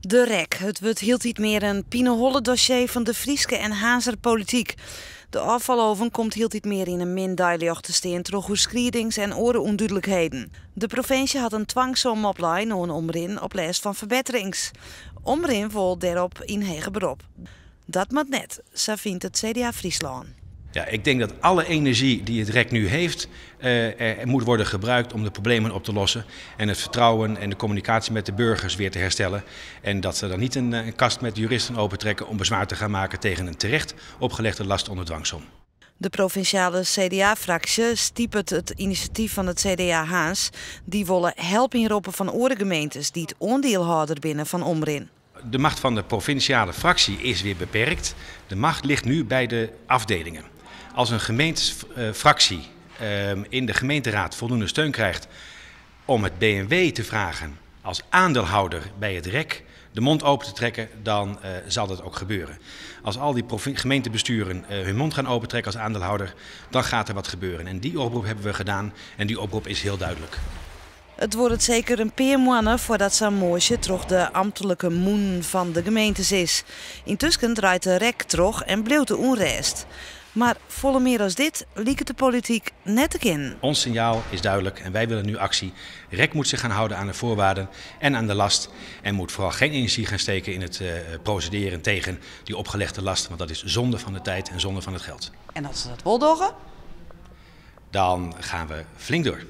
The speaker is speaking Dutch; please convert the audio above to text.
De REK. Het wordt hield niet meer een pineholle dossier van de Frieske en Hazer politiek. De afvaloven komt hield niet meer in een min duidelijk te staan door overschriedings- en onduidelijkheden. De provincie had een dwangsom opleiding aan Omrin op lijst van verbeterings. Omrin wil daarop in hege beroep. Dat moet net, zo vindt het CDA Friesland. Ja, ik denk dat alle energie die het REK nu heeft, moet worden gebruikt om de problemen op te lossen. En het vertrouwen en de communicatie met de burgers weer te herstellen. En dat ze dan niet een kast met juristen opentrekken om bezwaar te gaan maken tegen een terecht opgelegde last onder dwangsom. De provinciale CDA-fractie stiepert het initiatief van het CDA Haas. Die willen helpen inroepen van andere gemeentes die het aandeelhouder binnen van Omrin. De macht van de provinciale fractie is weer beperkt. De macht ligt nu bij de afdelingen. Als een gemeentefractie in de gemeenteraad voldoende steun krijgt om het BMW te vragen als aandeelhouder bij het REK de mond open te trekken, dan zal dat ook gebeuren. Als al die gemeentebesturen hun mond gaan opentrekken als aandeelhouder, dan gaat er wat gebeuren. En die oproep hebben we gedaan en die oproep is heel duidelijk. Het wordt zeker een paar maanden voordat zo'n moosje terug de ambtelijke moen van de gemeentes is. Intussen draait de REK terug en blijft de onrust. Maar volle meer als dit liep de politiek net te kennen. Ons signaal is duidelijk en wij willen nu actie. REK moet zich gaan houden aan de voorwaarden en aan de last. En moet vooral geen energie gaan steken in het procederen tegen die opgelegde last. Want dat is zonde van de tijd en zonde van het geld. En als ze dat wel doggen? Dan gaan we flink door.